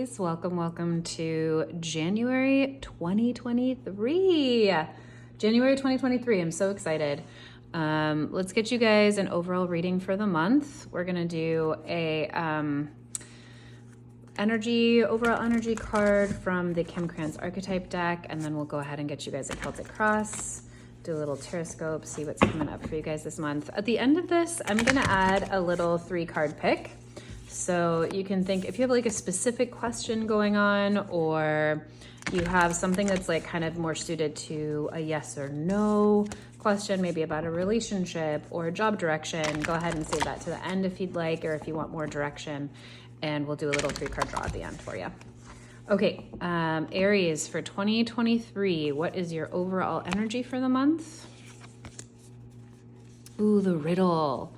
Aries, welcome to January 2023. January 2023, I'm so excited. Let's get you guys an overall reading for the month. We're gonna do a overall energy card from the Kim Krans archetype deck, and then we'll go ahead and get you guys a Celtic cross, do a little teroscope, see what's coming up for you guys this month. At the end of this, I'm gonna add a little 3-card pick. So you can think if you have like a specific question going on, or you have something that's like kind of more suited to a yes or no question, maybe about a relationship or a job direction, go ahead and save that to the end if you'd like, or if you want more direction, and we'll do a little 3-card draw at the end for you. Okay, Aries, for 2023, what is your overall energy for the month? Ooh, the riddle.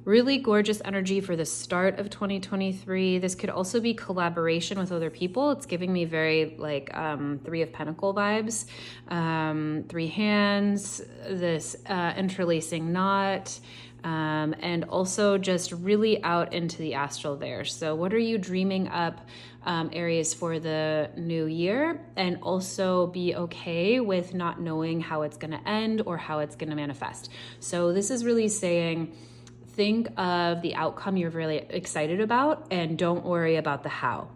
Really gorgeous energy for the start of 2023. This could also be collaboration with other people. It's giving me very like 3 of Pentacle vibes, 3 hands, this interlacing knot, and also just really out into the astral there. So what are you dreaming up, Aries, for the new year? And also be okay with not knowing how it's going to end or how it's going to manifest. So this is really saying, think of the outcome you're really excited about and don't worry about the how.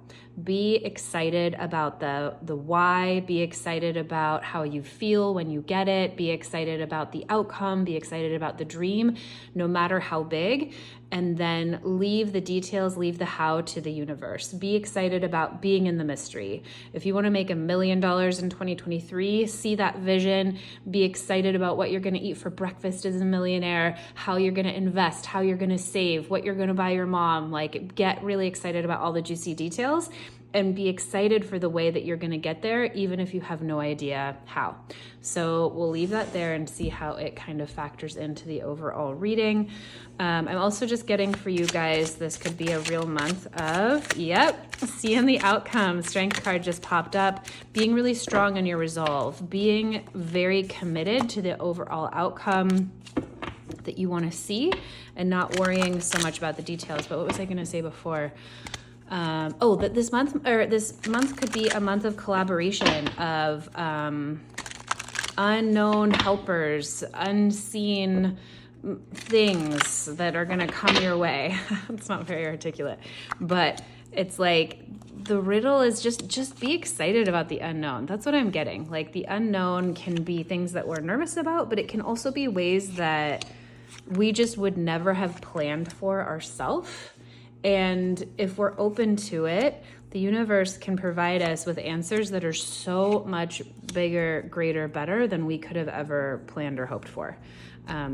Be excited about the why, be excited about how you feel when you get it, be excited about the outcome, be excited about the dream, no matter how big, and then leave the details, leave the how to the universe. Be excited about being in the mystery. If you want to make $1 million in 2023, see that vision, be excited about what you're going to eat for breakfast as a millionaire, how you're going to invest, how you're going to save, what you're going to buy your mom. Like, get really excited about all the juicy details and be excited for the way that you're going to get there, even if you have no idea how. So we'll leave that there and see how it kind of factors into the overall reading. I'm also just getting for you guys, this could be a real month of, seeing the outcome. Strength card just popped up. Being really strong in your resolve, being very committed to the overall outcome that you want to see and not worrying so much about the details. But what was I going to say before? That this month could be a month of collaboration, of unknown helpers, unseen things that are going to come your way. It's not very articulate, but it's like the riddle is just be excited about the unknown. That's what I'm getting. Like, the unknown can be things that we're nervous about, but it can also be ways that we just would never have planned for ourselves. And if we're open to it, the universe can provide us with answers that are so much bigger, greater, better than we could have ever planned or hoped for.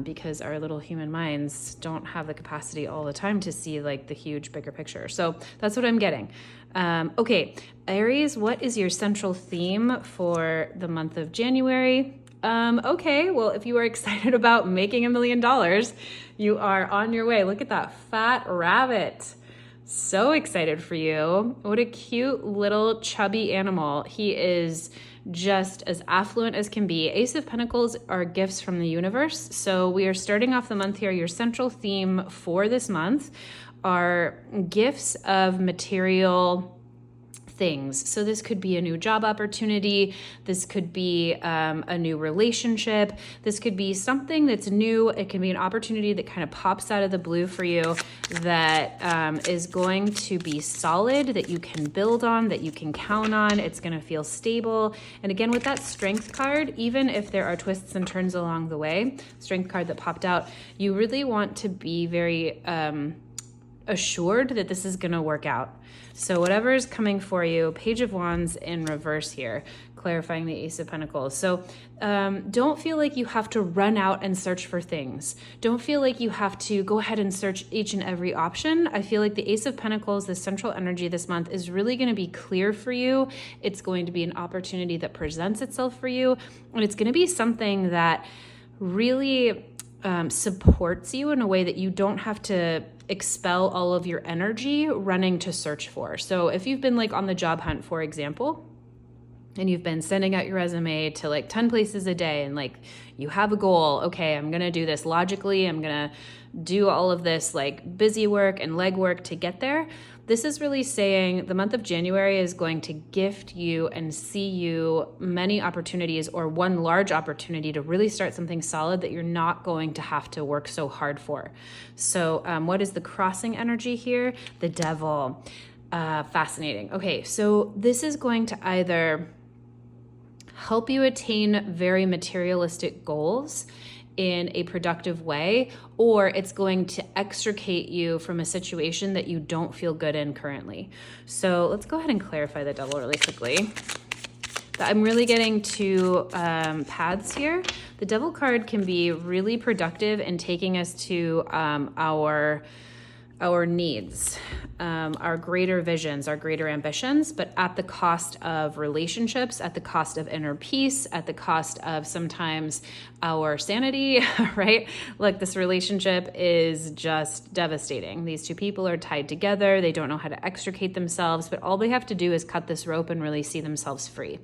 Because our little human minds don't have the capacity all the time to see like the huge, bigger picture. So that's what I'm getting. Okay, Aries, what is your central theme for the month of January? Okay, well, if you are excited about making $1 million, you are on your way. Look at that fat rabbit. So excited for you. What a cute little chubby animal. He is just as affluent as can be. Ace of Pentacles are gifts from the universe. So we are starting off the month here. Your central theme for this month are gifts of material things. So this could be a new job opportunity. This could be a new relationship. This could be something that's new. It can be an opportunity that kind of pops out of the blue for you that is going to be solid, that you can build on, that you can count on. It's going to feel stable. And again, with that strength card, even if there are twists and turns along the way, strength card that popped out, you really want to be very assured that this is going to work out. So whatever is coming for you, Page of Wands in reverse here, clarifying the Ace of Pentacles. So don't feel like you have to run out and search for things. Don't feel like you have to go ahead and search each and every option. I feel like the Ace of Pentacles, the central energy this month, is really going to be clear for you. It's going to be an opportunity that presents itself for you. And it's going to be something that really supports you in a way that you don't have to expel all of your energy running to search for. So if you've been like on the job hunt, for example, and you've been sending out your resume to like 10 places a day and like you have a goal, okay, I'm going to do this logically, I'm going to do all of this like busy work and legwork to get there. this is really saying the month of January is going to gift you and see you many opportunities, or one large opportunity to really start something solid that you're not going to have to work so hard for. So what is the crossing energy here? The devil. Fascinating. Okay, so this is going to either help you attain very materialistic goals in a productive way, or it's going to extricate you from a situation that you don't feel good in currently. So let's go ahead and clarify the devil really quickly. I'm really getting two paths here. The devil card can be really productive in taking us to our needs, our greater visions, our greater ambitions, but at the cost of relationships, at the cost of inner peace, at the cost of sometimes our sanity, right? Like, this relationship is just devastating. These two people are tied together. They don't know how to extricate themselves, but all they have to do is cut this rope and really see themselves free.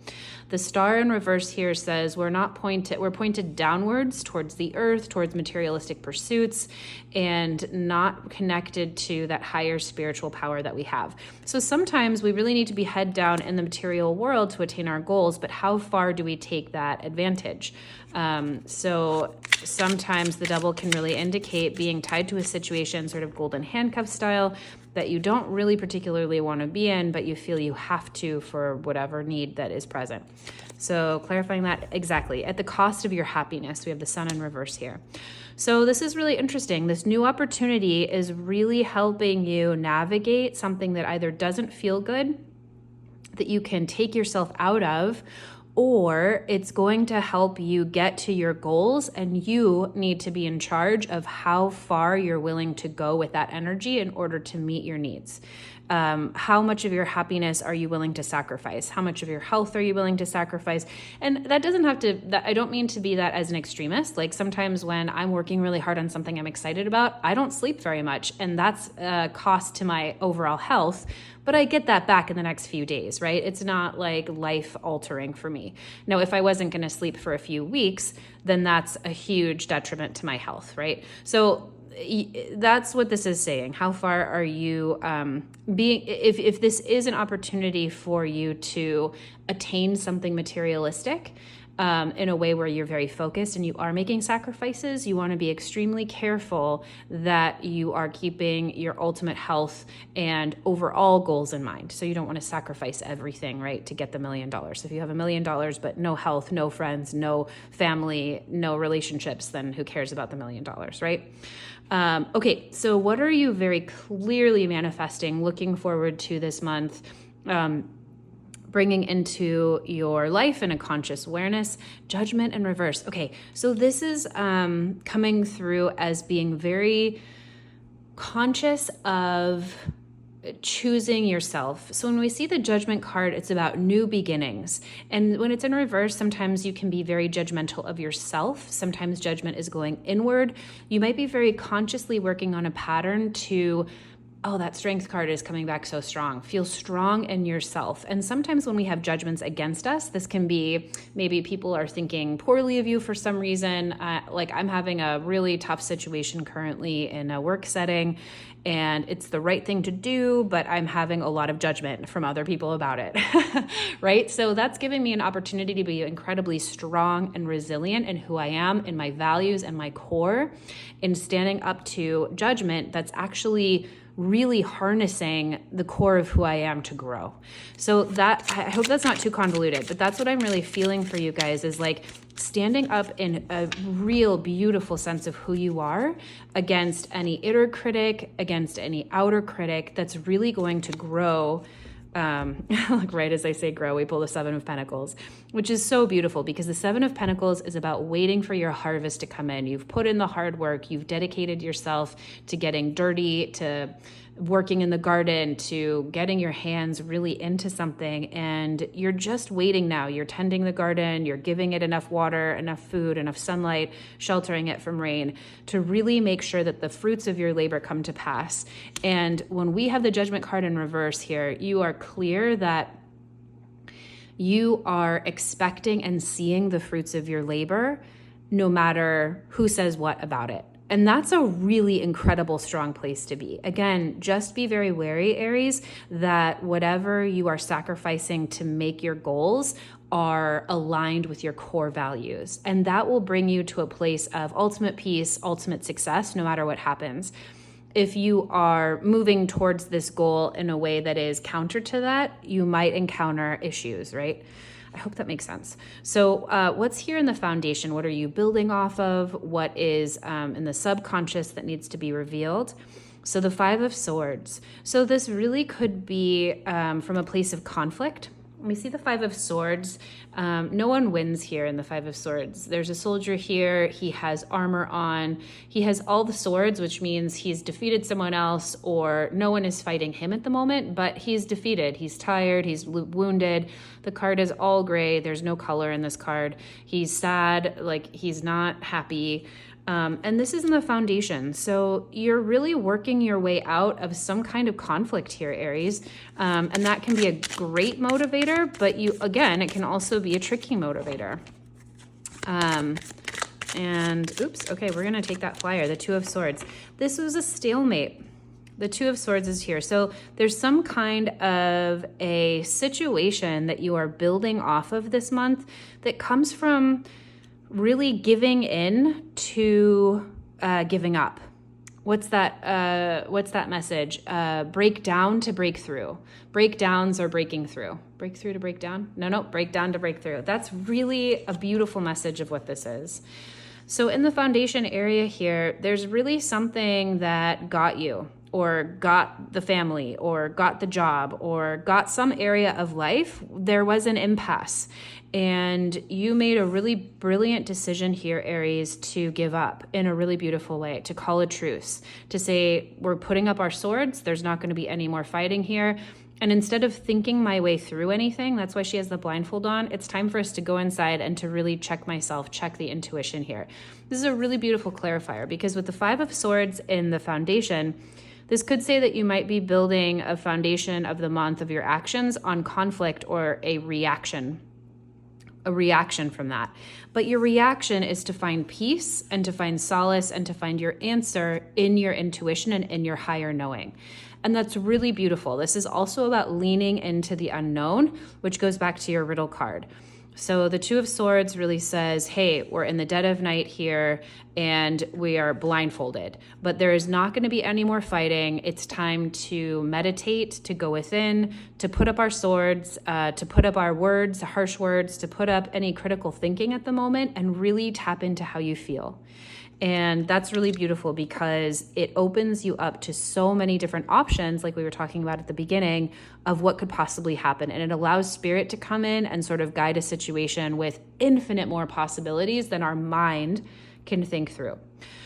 The star in reverse here says we're pointed downwards towards the earth, towards materialistic pursuits, and not connected to that higher spiritual power that we have. So sometimes we really need to be head down in the material world to attain our goals, but how far do we take that advantage? So sometimes the devil can really indicate being tied to a situation, sort of golden handcuff style, that you don't really particularly want to be in, but you feel you have to for whatever need that is present. So clarifying that exactly, at the cost of your happiness. We have the sun in reverse here. So this is really interesting. This new opportunity is really helping you navigate something that either doesn't feel good, that you can take yourself out of, or it's going to help you get to your goals, and you need to be in charge of how far you're willing to go with that energy in order to meet your needs. How much of your happiness are you willing to sacrifice? How much of your health are you willing to sacrifice? And that doesn't have to, I don't mean to be that as an extremist. Like, sometimes when I'm working really hard on something I'm excited about, I don't sleep very much, and that's a cost to my overall health. But I get that back in the next few days, right? It's not like life altering for me. Now, if I wasn't going to sleep for a few weeks, then that's a huge detriment to my health, right? So that's what this is saying. How far are you if this is an opportunity for you to attain something materialistic, in a way where you're very focused and you are making sacrifices, you want to be extremely careful that you are keeping your ultimate health and overall goals in mind. So you don't want to sacrifice everything, right, to get the $1 million. So if you have $1 million but no health, no friends, no family, no relationships, then who cares about the $1 million, right? Okay, so what are you very clearly manifesting, looking forward to this month, bringing into your life in a conscious awareness? Judgment in reverse. Okay, so this is coming through as being very conscious of choosing yourself. So when we see the judgment card, it's about new beginnings. And when it's in reverse, sometimes you can be very judgmental of yourself. Sometimes judgment is going inward. You might be very consciously working on a pattern to, oh, that strength card is coming back so strong. Feel strong in yourself. And sometimes when we have judgments against us, this can be maybe people are thinking poorly of you for some reason. Like, I'm having a really tough situation currently in a work setting, and it's the right thing to do, but I'm having a lot of judgment from other people about it, right? So that's giving me an opportunity to be incredibly strong and resilient in who I am, in my values and my core, in standing up to judgment that's actually really harnessing the core of who I am to grow. So that, I hope that's not too convoluted, but that's what I'm really feeling for you guys, is like standing up in a real beautiful sense of who you are against any inner critic, against any outer critic that's really going to grow. Like, right as I say grow, we pull the 7 of Pentacles, which is so beautiful, because the 7 of Pentacles is about waiting for your harvest to come in. You've put in the hard work. You've dedicated yourself to getting dirty, to working in the garden, to getting your hands really into something, and you're just waiting now. You're tending the garden, you're giving it enough water, enough food, enough sunlight, sheltering it from rain, to really make sure that the fruits of your labor come to pass. And when we have the judgment card in reverse here, you are clear that you are expecting and seeing the fruits of your labor, no matter who says what about it. And that's a really incredible, strong place to be. Again, just be very wary, Aries, that whatever you are sacrificing to make your goals are aligned with your core values. And that will bring you to a place of ultimate peace, ultimate success, no matter what happens. If you are moving towards this goal in a way that is counter to that, you might encounter issues, right? I hope that makes sense. So what's here in the foundation? What are you building off of? What is in the subconscious that needs to be revealed? So the Five of Swords. So this really could be from a place of conflict. We see the Five of Swords. No one wins here in the Five of Swords. There's a soldier here. He has armor on. He has all the swords, which means he's defeated someone else, or no one is fighting him at the moment, but he's defeated. He's tired. He's wounded. The card is all gray. There's no color in this card. He's sad, like he's not happy. And this is in the foundation. So you're really working your way out of some kind of conflict here, Aries. And that can be a great motivator, but it can also be a tricky motivator. Okay, we're going to take that flyer, the Two of Swords. This was a stalemate. The Two of Swords is here. So there's some kind of a situation that you are building off of this month that comes from really giving in to giving up. What's that message? Break down to break through. Breakdowns or breaking through. Break through to break down? No, break down to break through. That's really a beautiful message of what this is. So in the foundation area here, there's really something that got you, or got the family, or got the job, or got some area of life. There was an impasse. And you made a really brilliant decision here, Aries, to give up in a really beautiful way, to call a truce, to say, we're putting up our swords. There's not going to be any more fighting here. And instead of thinking my way through anything, that's why she has the blindfold on, it's time for us to go inside and to really check myself, check the intuition here. This is a really beautiful clarifier, because with the Five of Swords in the foundation, this could say that you might be building a foundation of the month of your actions on conflict or a reaction from that. But your reaction is to find peace and to find solace and to find your answer in your intuition and in your higher knowing. And that's really beautiful. This is also about leaning into the unknown, which goes back to your riddle card. So the Two of Swords really says, hey, we're in the dead of night here and we are blindfolded, but there is not going to be any more fighting. It's time to meditate, to go within, to put up our swords, to put up our words, harsh words, to put up any critical thinking at the moment and really tap into how you feel. And that's really beautiful because it opens you up to so many different options, like we were talking about at the beginning, of what could possibly happen. And it allows spirit to come in and sort of guide a situation with infinite more possibilities than our mind can think through.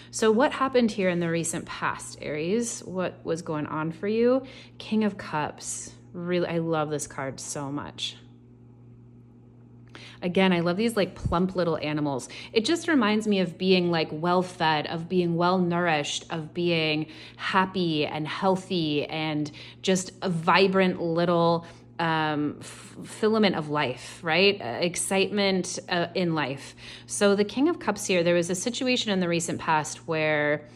So what happened here in the recent past, Aries? What was going on for you? King of Cups. Really, I love this card so much. Again, I love these like plump little animals. It just reminds me of being like well-fed, of being well-nourished, of being happy and healthy and just a vibrant little filament of life, right? Excitement in life. So the King of Cups here, there was a situation in the recent past where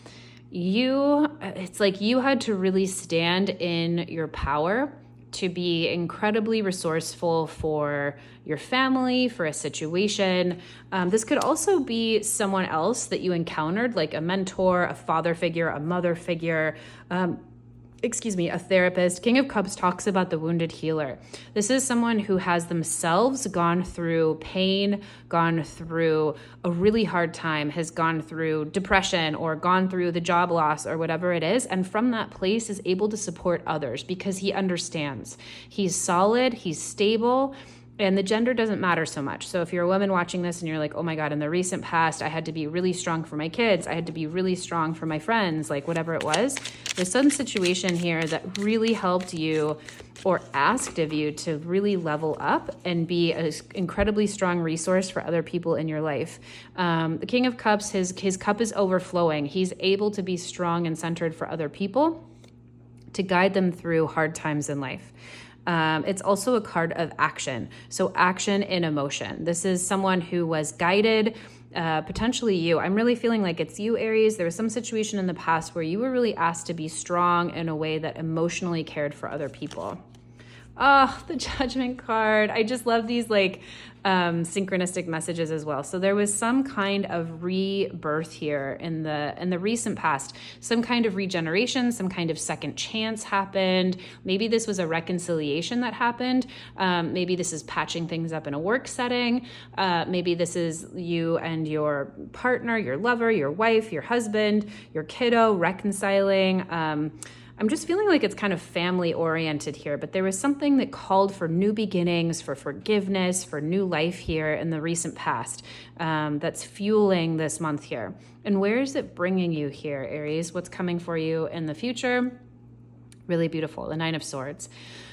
it's like you had to really stand in your power to be incredibly resourceful for your family, for a situation. This could also be someone else that you encountered, like a mentor, a father figure, a mother figure, a therapist. King of Cups talks about the wounded healer. This is someone who has themselves gone through pain, gone through a really hard time, has gone through depression or gone through the job loss or whatever it is. And from that place is able to support others because he understands. He's solid, he's stable, and the gender doesn't matter so much. So if you're a woman watching this and you're like, oh my God, in the recent past, I had to be really strong for my kids. I had to be really strong for my friends, like whatever it was. There's some situation here that really helped you or asked of you to really level up and be an incredibly strong resource for other people in your life. The King of Cups, his cup is overflowing. He's able to be strong and centered for other people to guide them through hard times in life. It's also a card of action. So action in emotion. This is someone who was guided potentially you. I'm really feeling like it's you, Aries. There was some situation in the past where you were really asked to be strong in a way that emotionally cared for other people. Oh, the Judgment card. I just love these like synchronistic messages as well. So there was some kind of rebirth here in the recent past, some kind of regeneration, some kind of second chance happened. Maybe this was a reconciliation that happened. Maybe this is patching things up in a work setting. Maybe this is you and your partner, your lover, your wife, your husband, your kiddo reconciling. I'm just feeling like it's kind of family oriented here, but there was something that called for new beginnings, for forgiveness, for new life here in the recent past that's fueling this month here. And where is it bringing you here, Aries? What's coming for you in the future? Really beautiful, the Nine of Swords.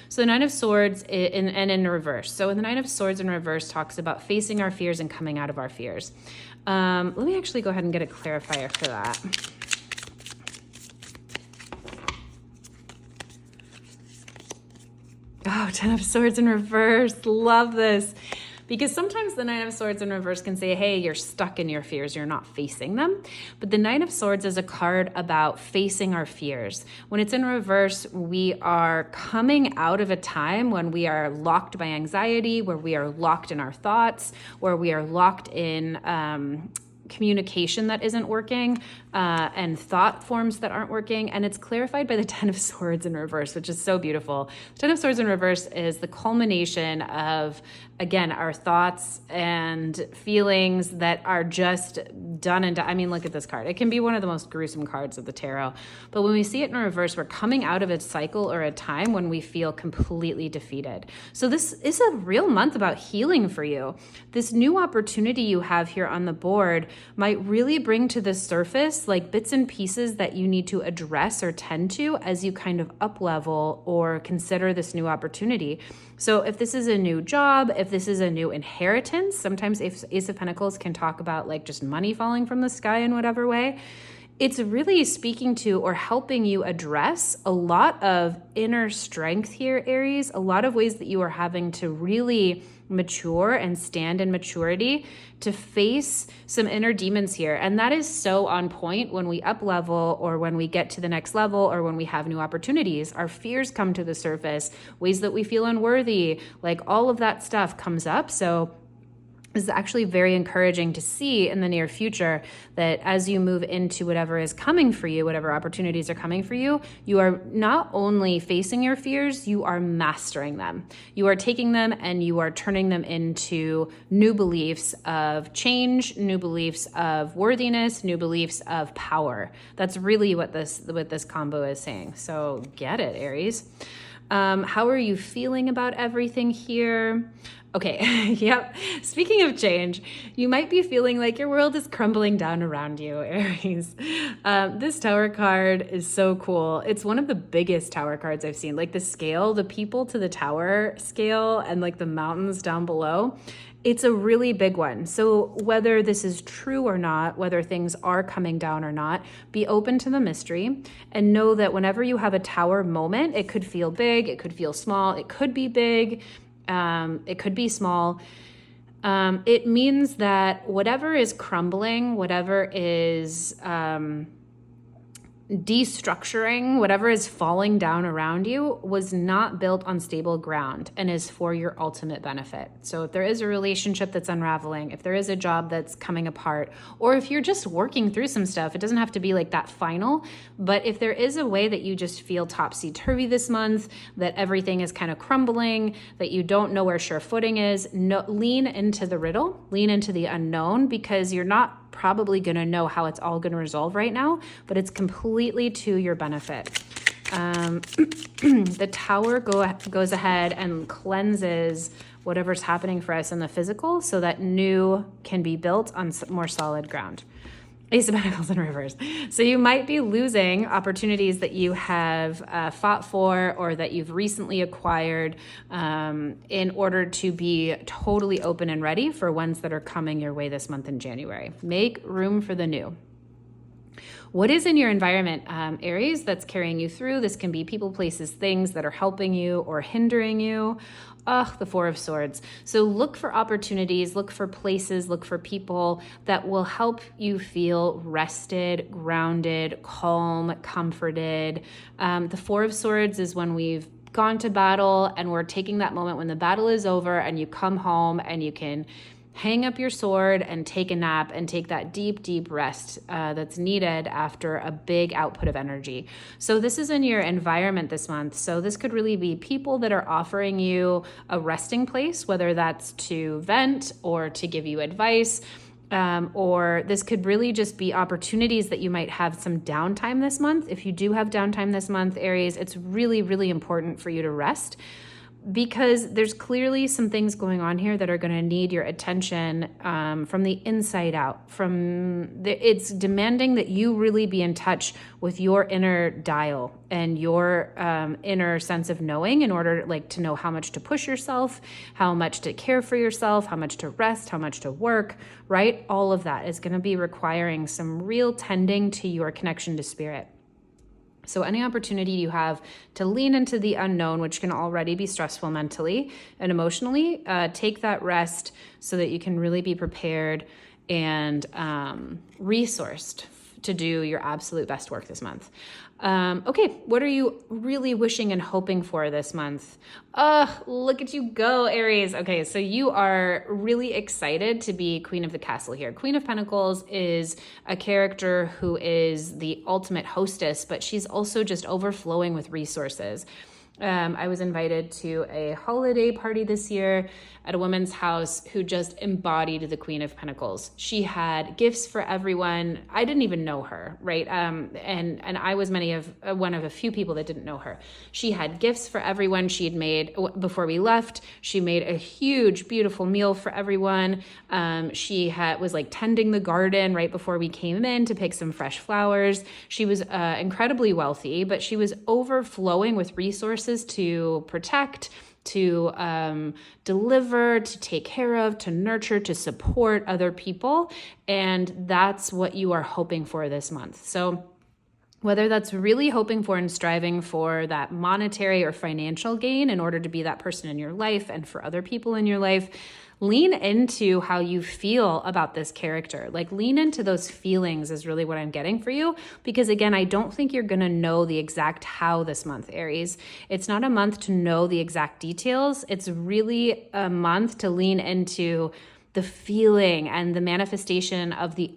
So the Nine of Swords in reverse. So in the Nine of Swords in reverse talks about facing our fears and coming out of our fears. Let me actually go ahead and get a clarifier for that. Oh, Ten of Swords in reverse. Love this. Because sometimes the Nine of Swords in reverse can say, hey, you're stuck in your fears, you're not facing them. But the Nine of Swords is a card about facing our fears. When it's in reverse, we are coming out of a time when we are locked by anxiety, where we are locked in our thoughts, where we are locked in communication that isn't working, and thought forms that aren't working. And it's clarified by the Ten of Swords in reverse, which is so beautiful. The Ten of Swords in reverse is the culmination of, again, our thoughts and feelings that are just done and done. I mean, look at this card. It can be one of the most gruesome cards of the tarot. But when we see it in reverse, we're coming out of a cycle or a time when we feel completely defeated. So this is a real month about healing for you. This new opportunity you have here on the board might really bring to the surface like bits and pieces that you need to address or tend to as you kind of up level or consider this new opportunity. So if this is a new job, if this is a new inheritance, sometimes Ace of Pentacles can talk about like just money falling from the sky in whatever way. It's really speaking to or helping you address a lot of inner strength here, Aries, a lot of ways that you are having to really mature and stand in maturity to face some inner demons here. And that is so on point when we up level or when we get to the next level or when we have new opportunities. Our fears come to the surface, ways that we feel unworthy, like all of that stuff comes up. So is actually very encouraging to see in the near future that as you move into whatever is coming for you, whatever opportunities are coming for you, you are not only facing your fears, you are mastering them. You are taking them and you are turning them into new beliefs of change, new beliefs of worthiness, new beliefs of power. That's really what this combo is saying. So get it, Aries. How are you feeling about everything here? Okay, yep. Speaking of change, you might be feeling like your world is crumbling down around you, Aries. This Tower card is so cool. It's one of the biggest Tower cards I've seen. Like the scale, the people to the Tower scale and like the mountains down below. It's a really big one. So whether this is true or not, whether things are coming down or not, be open to the mystery and know that whenever you have a Tower moment, it could feel big, it could feel small, it could be big, it could be small. It means that whatever is crumbling, whatever is destructuring, whatever is falling down around you was not built on stable ground and is for your ultimate benefit. So if there is a relationship that's unraveling, if there is a job that's coming apart, or if you're just working through some stuff, it doesn't have to be like that final, but if there is a way that you just feel topsy-turvy this month, that everything is kind of crumbling, that you don't know where sure footing is, lean into the riddle, lean into the unknown, because you're not probably going to know how it's all going to resolve right now, but it's completely to your benefit. The Tower goes ahead and cleanses whatever's happening for us in the physical so that new can be built on more solid ground. Ace of Pentacles in reverse. So you might be losing opportunities that you have fought for or that you've recently acquired in order to be totally open and ready for ones that are coming your way this month in January. Make room for the new. What is in your environment, Aries, that's carrying you through? This can be people, places, things that are helping you or hindering you. The Four of Swords. So look for opportunities, look for places, look for people that will help you feel rested, grounded, calm, comforted. The Four of Swords is when we've gone to battle and we're taking that moment when the battle is over and you come home and you can hang up your sword and take a nap and take that deep, deep rest that's needed after a big output of energy. So this is in your environment this month. So this could really be people that are offering you a resting place, whether that's to vent or to give you advice. Or this could really just be opportunities that you might have some downtime this month. If you do have downtime this month, Aries, it's really, really important for you to rest, because there's clearly some things going on here that are going to need your attention from the inside out. It's demanding that you really be in touch with your inner dial and your inner sense of knowing, in order to know how much to push yourself, how much to care for yourself, how much to rest, how much to work, right? All of that is going to be requiring some real tending to your connection to spirit. So any opportunity you have to lean into the unknown, which can already be stressful mentally and emotionally, take that rest so that you can really be prepared and resourced to do your absolute best work this month. Okay, what are you really wishing and hoping for this month? Look at you go, Aries. Okay, so you are really excited to be Queen of the Castle here. Queen of Pentacles is a character who is the ultimate hostess, but she's also just overflowing with resources. I was invited to a holiday party this year at a woman's house who just embodied the Queen of Pentacles. She had gifts for everyone. I didn't even know her, right? And I was one of a few people that didn't know her. She had gifts for everyone. She had made, before we left, she made a huge, beautiful meal for everyone. She was tending the garden right before we came in to pick some fresh flowers. She was incredibly wealthy, but she was overflowing with resources to protect, to deliver, to take care of, to nurture, to support other people. And that's what you are hoping for this month. So whether that's really hoping for and striving for that monetary or financial gain in order to be that person in your life and for other people in your life, lean into how you feel about this character. Lean into those feelings is really what I'm getting for you. Because again, I don't think you're going to know the exact how this month, Aries. It's not a month to know the exact details. It's really a month to lean into the feeling and the manifestation of the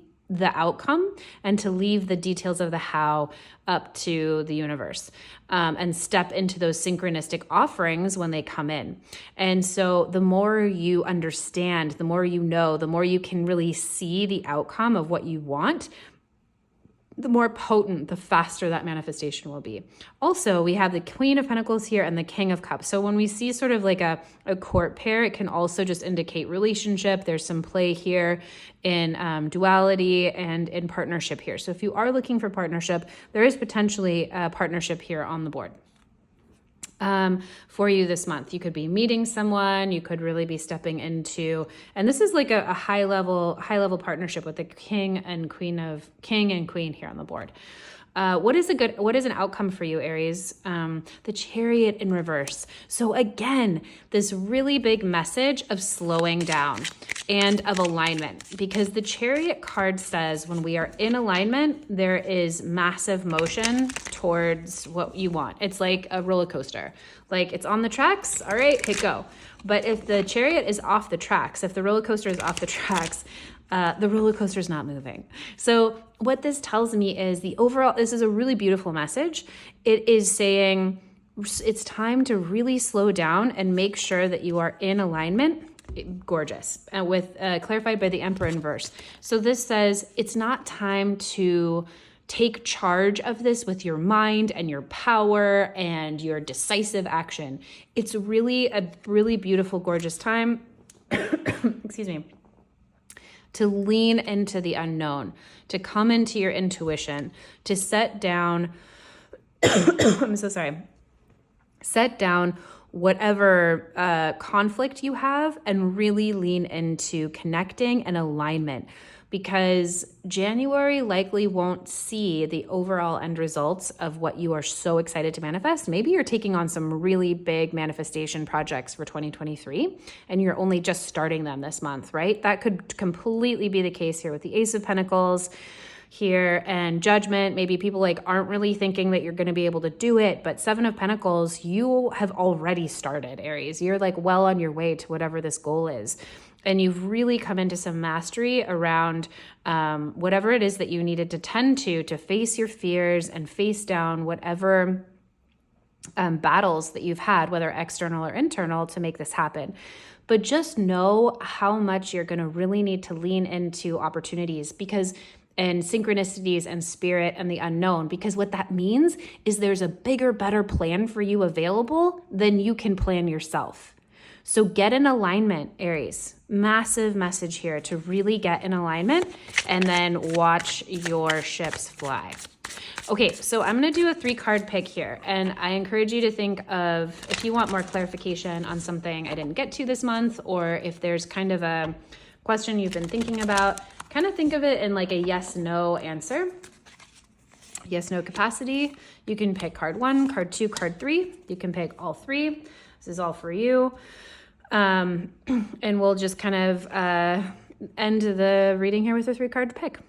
outcome, and to leave the details of the how up to the universe, and step into those synchronistic offerings when they come in. And so the more you understand, the more you know, the more you can really see the outcome of what you want, the more potent, the faster that manifestation will be. Also, we have the Queen of Pentacles here and the King of Cups. So when we see sort of like a court pair, it can also just indicate relationship. There's some play here in duality and in partnership here. So if you are looking for partnership, there is potentially a partnership here on the board. For you this month. You could be meeting someone, you could really be stepping into, and this is like a high level partnership with the king and queen here on the board. What is an outcome for you, Aries? The Chariot in reverse. So again, this really big message of slowing down and of alignment, because the Chariot card says when we are in alignment, there is massive motion towards what you want. It's like a roller coaster. It's on the tracks, all right, hit go. But if the Chariot is off the tracks, if the roller coaster is off the tracks, the roller coaster is not moving. So what this tells me is this is a really beautiful message. It is saying it's time to really slow down and make sure that you are in alignment. Gorgeous. With clarified by the Emperor in verse. So this says it's not time to take charge of this with your mind and your power and your decisive action. It's really a really beautiful, gorgeous time. Excuse me. To lean into the unknown, to come into your intuition, to set down, I'm so sorry, set down whatever conflict you have and really lean into connecting and alignment. because January likely won't see the overall end results of what you are so excited to manifest. Maybe you're taking on some really big manifestation projects for 2023 and you're only just starting them this month, right? That could completely be the case here with the Ace of Pentacles here and Judgment. Maybe people like aren't really thinking that you're going to be able to do it, but Seven of Pentacles, you have already started, Aries. You're like well on your way to whatever this goal is. And you've really come into some mastery around whatever it is that you needed to tend to face your fears and face down whatever battles that you've had, whether external or internal, to make this happen. But just know how much you're going to really need to lean into opportunities and synchronicities and spirit and the unknown, because what that means is there's a bigger, better plan for you available than you can plan yourself. So get in alignment, Aries. Massive message here to really get in alignment and then watch your ships fly. Okay, so I'm going to do a 3-card pick here, and I encourage you to think of, if you want more clarification on something I didn't get to this month, or if there's kind of a question you've been thinking about, kind of think of it in like a yes-no answer. Yes-no capacity. You can pick card 1, card 2, card 3. You can pick all 3. This is all for you. And we'll just kind of end the reading here with a 3-card pick.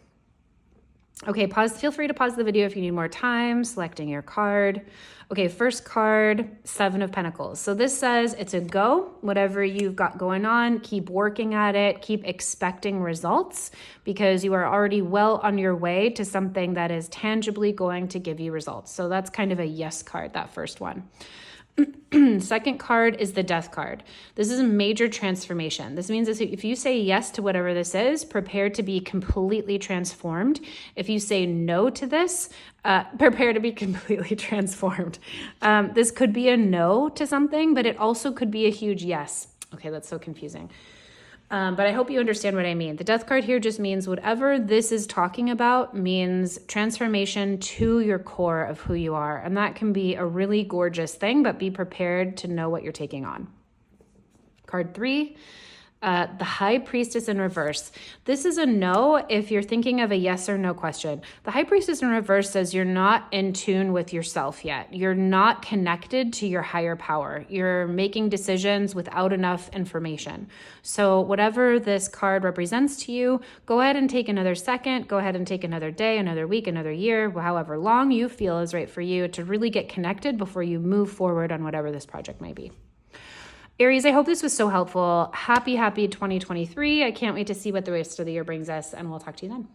Okay, feel free to pause the video if you need more time selecting your card. Okay, first card, 7 of Pentacles. So this says it's a go. Whatever you've got going on, keep working at it, keep expecting results, because you are already well on your way to something that is tangibly going to give you results. So that's kind of a yes card, that first one. Second card is the Death card. This is a major transformation. This means if you say yes to whatever this is, prepare to be completely transformed. If you say no to this, prepare to be completely transformed. This could be a no to something, but it also could be a huge yes. Okay, that's so confusing. But I hope you understand what I mean. The Death card here just means whatever this is talking about means transformation to your core of who you are. And that can be a really gorgeous thing, but be prepared to know what you're taking on. Card 3, the High Priestess in reverse. This is a no if you're thinking of a yes or no question. The High Priestess in reverse says you're not in tune with yourself yet. You're not connected to your higher power. You're making decisions without enough information. So whatever this card represents to you, go ahead and take another second, go ahead and take another day, another week, another year, however long you feel is right for you to really get connected before you move forward on whatever this project may be. Aries, I hope this was so helpful. Happy 2023. I can't wait to see what the rest of the year brings us, and we'll talk to you then.